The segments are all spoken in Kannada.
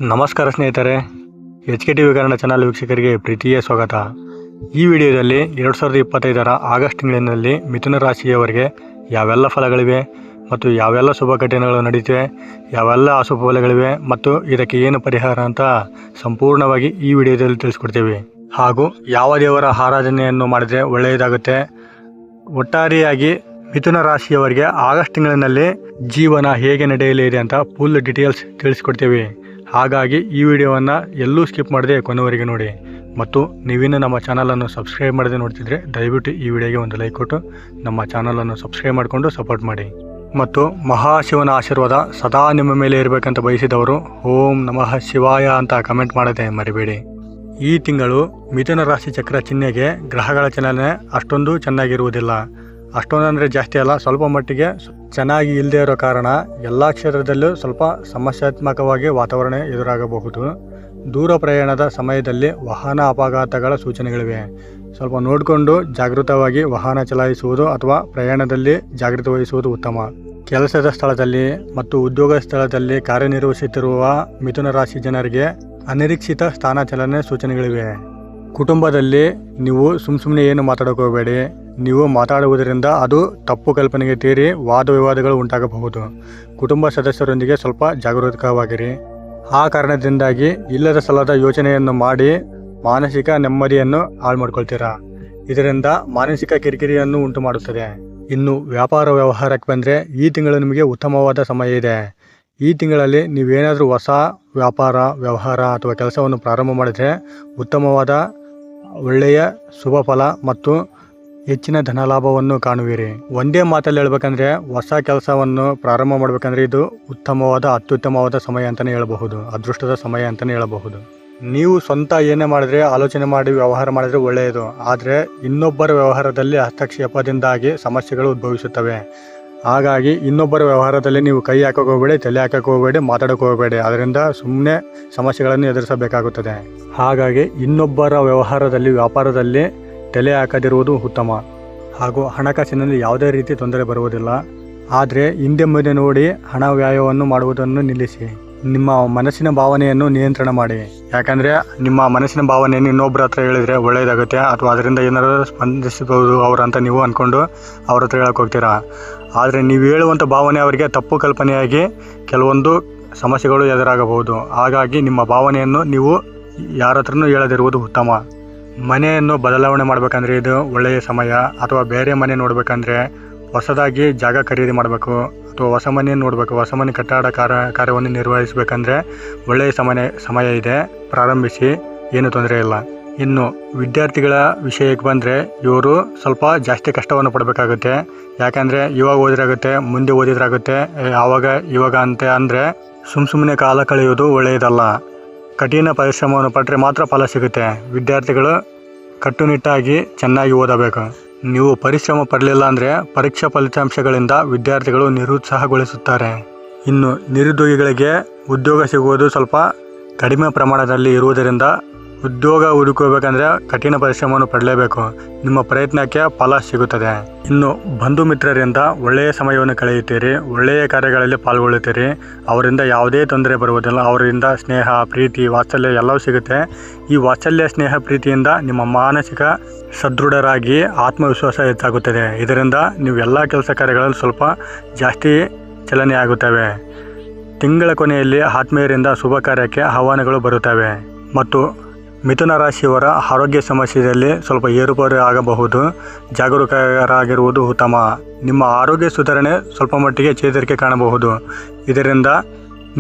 ನಮಸ್ಕಾರ ಸ್ನೇಹಿತರೆ, HK TV ಕನ್ನಡ ಚಾನಲ್ ವೀಕ್ಷಕರಿಗೆ ಪ್ರೀತಿಯ ಸ್ವಾಗತ. ಈ ವಿಡಿಯೋದಲ್ಲಿ 2025ರ ಆಗಸ್ಟ್ ತಿಂಗಳಿನಲ್ಲಿ ಮಿಥುನ ರಾಶಿಯವರಿಗೆ ಯಾವೆಲ್ಲ ಫಲಗಳಿವೆ ಮತ್ತು ಯಾವೆಲ್ಲ ಶುಭ ಘಟನೆಗಳು ನಡೆಯುತ್ತಿವೆ, ಯಾವೆಲ್ಲ ಅಶುಭ ಫಲಗಳಿವೆ ಮತ್ತು ಇದಕ್ಕೆ ಏನು ಪರಿಹಾರ ಅಂತ ಸಂಪೂರ್ಣವಾಗಿ ಈ ವಿಡಿಯೋದಲ್ಲಿ ತಿಳಿಸ್ಕೊಡ್ತೀವಿ. ಹಾಗೂ ಯಾವ ದೇವರ ಆರಾಧನೆಯನ್ನು ಮಾಡಿದರೆ ಒಳ್ಳೆಯದಾಗುತ್ತೆ, ಒಟ್ಟಾರೆಯಾಗಿ ಮಿಥುನ ರಾಶಿಯವರಿಗೆ ಆಗಸ್ಟ್ ತಿಂಗಳಿನಲ್ಲಿ ಜೀವನ ಹೇಗೆ ನಡೆಯಲಿದೆ ಅಂತ ಫುಲ್ ಡೀಟೇಲ್ಸ್ ತಿಳಿಸ್ಕೊಡ್ತೀವಿ. ಹಾಗಾಗಿ ಈ ವಿಡಿಯೋವನ್ನು ಎಲ್ಲೂ ಸ್ಕಿಪ್ ಮಾಡದೆ ಕೊನೆವರೆಗೆ ನೋಡಿ. ಮತ್ತು ನೀವಿನ್ನು ನಮ್ಮ ಚಾನಲನ್ನು ಸಬ್ಸ್ಕ್ರೈಬ್ ಮಾಡದೆ ನೋಡ್ತಿದ್ರೆ ದಯವಿಟ್ಟು ಈ ವಿಡಿಯೋಗೆ ಒಂದು ಲೈಕ್ ಕೊಟ್ಟು ನಮ್ಮ ಚಾನಲನ್ನು ಸಬ್ಸ್ಕ್ರೈಬ್ ಮಾಡಿಕೊಂಡು ಸಪೋರ್ಟ್ ಮಾಡಿ. ಮತ್ತು ಮಹಾಶಿವನ ಆಶೀರ್ವಾದ ಸದಾ ನಿಮ್ಮ ಮೇಲೆ ಇರಬೇಕಂತ ಬಯಸಿದವರು ಓಂ ನಮಃ ಶಿವಾಯ ಅಂತ ಕಮೆಂಟ್ ಮಾಡದೆ ಮರಿಬೇಡಿ. ಈ ತಿಂಗಳು ಮಿಥುನ ರಾಶಿ ಚಕ್ರ ಚಿಹ್ನೆಗೆ ಗ್ರಹಗಳ ಚಲನೆ ಅಷ್ಟೊಂದು ಚೆನ್ನಾಗಿರುವುದಿಲ್ಲ. ಅಷ್ಟೊಂದಂದರೆ ಜಾಸ್ತಿ ಅಲ್ಲ, ಸ್ವಲ್ಪ ಮಟ್ಟಿಗೆ ಚೆನ್ನಾಗಿ ಇಲ್ಲದೆ ಇರೋ ಕಾರಣ ಎಲ್ಲ ಕ್ಷೇತ್ರದಲ್ಲೂ ಸ್ವಲ್ಪ ಸಮಸ್ಯಾತ್ಮಕವಾಗಿ ವಾತಾವರಣ ಎದುರಾಗಬಹುದು. ದೂರ ಪ್ರಯಾಣದ ಸಮಯದಲ್ಲಿ ವಾಹನ ಅಪಘಾತಗಳ ಸೂಚನೆಗಳಿವೆ. ಸ್ವಲ್ಪ ನೋಡಿಕೊಂಡು ಜಾಗೃತವಾಗಿ ವಾಹನ ಚಲಾಯಿಸುವುದು ಅಥವಾ ಪ್ರಯಾಣದಲ್ಲಿ ಜಾಗೃತಿ ವಹಿಸುವುದು ಉತ್ತಮ. ಕೆಲಸದ ಸ್ಥಳದಲ್ಲಿ ಮತ್ತು ಉದ್ಯೋಗ ಸ್ಥಳದಲ್ಲಿ ಕಾರ್ಯನಿರ್ವಹಿಸುತ್ತಿರುವ ಮಿಥುನ ರಾಶಿ ಜನರಿಗೆ ಅನಿರೀಕ್ಷಿತ ಸ್ಥಾನ ಚಲನೆ ಸೂಚನೆಗಳಿವೆ. ಕುಟುಂಬದಲ್ಲಿ ನೀವು ಸುಮ್ಮನೆ ಏನು ಮಾತಾಡೋಕೆ ಹೋಗಬೇಡಿ. ನೀವು ಮಾತಾಡುವುದರಿಂದ ಅದು ತಪ್ಪು ಕಲ್ಪನೆಗೆ ತೀರಿ ವಾದ ವಿವಾದಗಳು ಉಂಟಾಗಬಹುದು. ಕುಟುಂಬ ಸದಸ್ಯರೊಂದಿಗೆ ಸ್ವಲ್ಪ ಜಾಗರೂಕವಾಗಿರಿ. ಆ ಕಾರಣದಿಂದಾಗಿ ಇಲ್ಲದ ಸಲದ ಯೋಚನೆಯನ್ನು ಮಾಡಿ ಮಾನಸಿಕ ನೆಮ್ಮದಿಯನ್ನು ಹಾಳು ಮಾಡ್ಕೊಳ್ತೀರಾ. ಇದರಿಂದ ಮಾನಸಿಕ ಕಿರಿಕಿರಿಯನ್ನು ಉಂಟು ಮಾಡುತ್ತದೆ. ಇನ್ನು ವ್ಯಾಪಾರ ವ್ಯವಹಾರಕ್ಕೆ ಬಂದರೆ ಈ ತಿಂಗಳು ನಿಮಗೆ ಉತ್ತಮವಾದ ಸಮಯ ಇದೆ. ಈ ತಿಂಗಳಲ್ಲಿ ನೀವೇನಾದರೂ ಹೊಸ ವ್ಯಾಪಾರ ವ್ಯವಹಾರ ಅಥವಾ ಕೆಲಸವನ್ನು ಪ್ರಾರಂಭ ಮಾಡಿದರೆ ಉತ್ತಮವಾದ ಒಳ್ಳೆಯ ಶುಭ ಫಲ ಮತ್ತು ಹೆಚ್ಚಿನ ಧನಲಾಭವನ್ನು ಕಾಣುವಿರಿ. ಒಂದೇ ಮಾತಲ್ಲಿ ಹೇಳ್ಬೇಕಂದ್ರೆ ಹೊಸ ಕೆಲಸವನ್ನು ಪ್ರಾರಂಭ ಮಾಡಬೇಕಂದ್ರೆ ಇದು ಉತ್ತಮವಾದ ಅತ್ಯುತ್ತಮವಾದ ಸಮಯ ಅಂತಲೇ ಹೇಳಬಹುದು, ಅದೃಷ್ಟದ ಸಮಯ ಅಂತಲೇ ಹೇಳಬಹುದು. ನೀವು ಸ್ವಂತ ಏನೇ ಮಾಡಿದ್ರೆ ಆಲೋಚನೆ ಮಾಡಿ ವ್ಯವಹಾರ ಮಾಡಿದರೆ ಒಳ್ಳೆಯದು. ಆದರೆ ಇನ್ನೊಬ್ಬರ ವ್ಯವಹಾರದಲ್ಲಿ ಹಸ್ತಕ್ಷೇಪದಿಂದಾಗಿ ಸಮಸ್ಯೆಗಳು ಉದ್ಭವಿಸುತ್ತವೆ. ಹಾಗಾಗಿ ಇನ್ನೊಬ್ಬರ ವ್ಯವಹಾರದಲ್ಲಿ ನೀವು ಕೈ ಹಾಕೋಕೆ ಹೋಗಬೇಡಿ, ತಲೆ ಹಾಕೋಕೆ ಹೋಗಬೇಡಿ, ಮಾತಾಡೋಕೆ ಹೋಗಬೇಡಿ. ಅದರಿಂದ ಸುಮ್ಮನೆ ಸಮಸ್ಯೆಗಳನ್ನು ಎದುರಿಸಬೇಕಾಗುತ್ತದೆ. ಹಾಗಾಗಿ ಇನ್ನೊಬ್ಬರ ವ್ಯಾಪಾರದಲ್ಲಿ ತಲೆ ಹಾಕದಿರುವುದು ಉತ್ತಮ. ಹಾಗೂ ಹಣಕಾಸಿನಲ್ಲಿ ಯಾವುದೇ ರೀತಿ ತೊಂದರೆ ಬರುವುದಿಲ್ಲ. ಆದರೆ ಹಿಂದೆ ಮುಂದೆ ನೋಡಿ ಹಣ ವ್ಯಯವನ್ನು ಮಾಡುವುದನ್ನು ನಿಲ್ಲಿಸಿ. ನಿಮ್ಮ ಮನಸ್ಸಿನ ಭಾವನೆಯನ್ನು ನಿಯಂತ್ರಣ ಮಾಡಿ. ಯಾಕಂದರೆ ನಿಮ್ಮ ಮನಸ್ಸಿನ ಭಾವನೆಯನ್ನು ಇನ್ನೊಬ್ಬರ ಹತ್ರ ಹೇಳಿದರೆ ಒಳ್ಳೆಯದಾಗುತ್ತೆ, ಅಥವಾ ಅದರಿಂದ ಏನಾದರೂ ಸ್ಪಂದಿಸಬಹುದು ಅವರಂತ ನೀವು ಅಂದ್ಕೊಂಡು ಅವ್ರ ಹತ್ರ ಹೇಳಕ್ಕೆ ಹೋಗ್ತೀರಾ. ಆದರೆ ನೀವು ಹೇಳುವಂಥ ಭಾವನೆ ಅವರಿಗೆ ತಪ್ಪು ಕಲ್ಪನೆಯಾಗಿ ಕೆಲವೊಂದು ಸಮಸ್ಯೆಗಳು ಎದುರಾಗಬಹುದು. ಹಾಗಾಗಿ ನಿಮ್ಮ ಭಾವನೆಯನ್ನು ನೀವು ಯಾರ ಹತ್ರನೂ ಹೇಳದಿರುವುದು ಉತ್ತಮ. ಮನೆಯನ್ನು ಬದಲಾವಣೆ ಮಾಡಬೇಕಂದ್ರೆ ಇದು ಒಳ್ಳೆಯ ಸಮಯ. ಅಥವಾ ಬೇರೆ ಮನೆ ನೋಡಬೇಕಂದ್ರೆ ಹೊಸದಾಗಿ ಜಾಗ ಖರೀದಿ ಮಾಡಬೇಕು ಅಥವಾ ಹೊಸ ಮನೆಯನ್ನು ನೋಡಬೇಕು, ಹೊಸ ಮನೆ ಕಟ್ಟಡ ಕಾರ್ಯವನ್ನು ನಿರ್ವಹಿಸಬೇಕಂದ್ರೆ ಒಳ್ಳೆಯ ಸಮಯ ಇದೆ, ಪ್ರಾರಂಭಿಸಿ, ಏನು ತೊಂದರೆ ಇಲ್ಲ. ಇನ್ನು ವಿದ್ಯಾರ್ಥಿಗಳ ವಿಷಯಕ್ಕೆ ಬಂದರೆ ಇವರು ಸ್ವಲ್ಪ ಜಾಸ್ತಿ ಕಷ್ಟವನ್ನು ಪಡಬೇಕಾಗುತ್ತೆ. ಯಾಕಂದರೆ ಇವಾಗ ಓದಿರಾಗುತ್ತೆ, ಮುಂದೆ ಓದಿದ್ರಾಗುತ್ತೆ, ಇವಾಗ ಅಂತ ಅಂದರೆ ಸುಮ್ಮನೆ ಕಾಲ ಕಳೆಯುವುದು ಒಳ್ಳೆಯದಲ್ಲ. ಕಠಿಣ ಪರಿಶ್ರಮವನ್ನು ಪಟ್ಟರೆ ಮಾತ್ರ ಫಲ ಸಿಗುತ್ತೆ. ವಿದ್ಯಾರ್ಥಿಗಳು ಕಟ್ಟುನಿಟ್ಟಾಗಿ ಚೆನ್ನಾಗಿ ಓದಬೇಕು. ನೀವು ಪರಿಶ್ರಮ ಪಡಲಿಲ್ಲ ಅಂದರೆ ಪರೀಕ್ಷಾ ಫಲಿತಾಂಶಗಳಿಂದ ವಿದ್ಯಾರ್ಥಿಗಳು ನಿರುತ್ಸಾಹಗೊಳಿಸುತ್ತಾರೆ. ಇನ್ನು ನಿರುದ್ಯೋಗಿಗಳಿಗೆ ಉದ್ಯೋಗ ಸಿಗುವುದು ಸ್ವಲ್ಪ ಕಡಿಮೆ ಪ್ರಮಾಣದಲ್ಲಿ ಇರುವುದರಿಂದ ಉದ್ಯೋಗ ಹುಡುಕಬೇಕಂದ್ರೆ ಕಠಿಣ ಪರಿಶ್ರಮವನ್ನು ಪಡಲೇಬೇಕು. ನಿಮ್ಮ ಪ್ರಯತ್ನಕ್ಕೆ ಫಲ ಸಿಗುತ್ತದೆ. ಇನ್ನು ಬಂಧು ಮಿತ್ರರಿಂದ ಒಳ್ಳೆಯ ಸಮಯವನ್ನು ಕಳೆಯುತ್ತೀರಿ, ಒಳ್ಳೆಯ ಕಾರ್ಯಗಳಲ್ಲಿ ಪಾಲ್ಗೊಳ್ಳುತ್ತೀರಿ. ಅವರಿಂದ ಯಾವುದೇ ತೊಂದರೆ ಬರುವುದಿಲ್ಲ. ಅವರಿಂದ ಸ್ನೇಹ, ಪ್ರೀತಿ, ವಾತ್ಸಲ್ಯ ಎಲ್ಲವೂ ಸಿಗುತ್ತೆ. ಈ ವಾತ್ಸಲ್ಯ, ಸ್ನೇಹ, ಪ್ರೀತಿಯಿಂದ ನಿಮ್ಮ ಮಾನಸಿಕ ಸದೃಢರಾಗಿ ಆತ್ಮವಿಶ್ವಾಸ ಹೆಚ್ಚಾಗುತ್ತದೆ. ಇದರಿಂದ ನೀವು ಎಲ್ಲ ಕೆಲಸ ಕಾರ್ಯಗಳಲ್ಲಿ ಸ್ವಲ್ಪ ಜಾಸ್ತಿ ಚಲನೆ ಆಗುತ್ತವೆ. ತಿಂಗಳ ಕೊನೆಯಲ್ಲಿ ಆತ್ಮೀಯರಿಂದ ಶುಭ ಕಾರ್ಯಕ್ಕೆ ಆಹ್ವಾನಗಳು ಬರುತ್ತವೆ. ಮತ್ತು ಮಿಥುನ ರಾಶಿಯವರ ಆರೋಗ್ಯ ಸಮಸ್ಯೆಯಲ್ಲಿ ಸ್ವಲ್ಪ ಏರುಪೇರು ಆಗಬಹುದು. ಜಾಗರೂಕರಾಗಿರುವುದು ಉತ್ತಮ. ನಿಮ್ಮ ಆರೋಗ್ಯ ಸುಧಾರಣೆ ಸ್ವಲ್ಪ ಮಟ್ಟಿಗೆ ಚೇತರಿಕೆ ಕಾಣಬಹುದು. ಇದರಿಂದ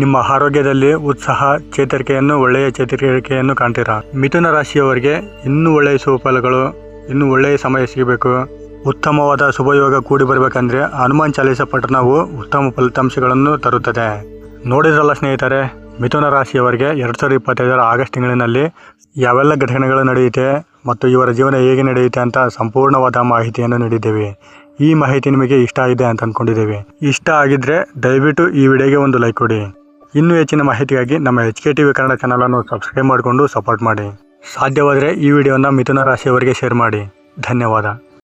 ನಿಮ್ಮ ಆರೋಗ್ಯದಲ್ಲಿ ಉತ್ಸಾಹ, ಒಳ್ಳೆಯ ಚೇತರಿಕೆಯನ್ನು ಕಾಣ್ತೀರಾ. ಮಿಥುನ ರಾಶಿಯವರಿಗೆ ಇನ್ನೂ ಒಳ್ಳೆಯ ಸುಫಲಗಳು, ಇನ್ನೂ ಒಳ್ಳೆಯ ಸಮಯ ಸಿಗಬೇಕು, ಉತ್ತಮವಾದ ಶುಭಯೋಗ ಕೂಡಿ ಬರಬೇಕಂದ್ರೆ ಹನುಮಾನ್ ಚಾಲೀಸ ಪಠಣವು ಉತ್ತಮ ಫಲಿತಾಂಶಗಳನ್ನು ತರುತ್ತದೆ. ನೋಡಿದ್ರಲ್ಲ ಸ್ನೇಹಿತರೆ, ಮಿಥುನ ರಾಶಿಯವರಿಗೆ 2025ರ ಆಗಸ್ಟ್ ತಿಂಗಳಿನಲ್ಲಿ ಯಾವೆಲ್ಲ ಘಟನೆಗಳು ನಡೆಯುತ್ತೆ ಮತ್ತು ಇವರ ಜೀವನ ಹೇಗೆ ನಡೆಯುತ್ತೆ ಅಂತ ಸಂಪೂರ್ಣವಾದ ಮಾಹಿತಿಯನ್ನು ನೀಡಿದ್ದೇವೆ. ಈ ಮಾಹಿತಿ ನಿಮಗೆ ಇಷ್ಟ ಆಗಿದೆ ಅಂತ ಅಂದ್ಕೊಂಡಿದ್ದೇವೆ. ಇಷ್ಟ ಆಗಿದ್ದರೆ ದಯವಿಟ್ಟು ಈ ವಿಡಿಯೋಗೆ ಒಂದು ಲೈಕ್ ಕೊಡಿ. ಇನ್ನೂ ಹೆಚ್ಚಿನ ಮಾಹಿತಿಗಾಗಿ ನಮ್ಮ HK TV ಕನ್ನಡ ಚಾನಲನ್ನು ಸಬ್ಸ್ಕ್ರೈಬ್ ಮಾಡಿಕೊಂಡು ಸಪೋರ್ಟ್ ಮಾಡಿ. ಸಾಧ್ಯವಾದರೆ ಈ ವಿಡಿಯೋನ ಮಿಥುನ ರಾಶಿಯವರಿಗೆ ಶೇರ್ ಮಾಡಿ. ಧನ್ಯವಾದ.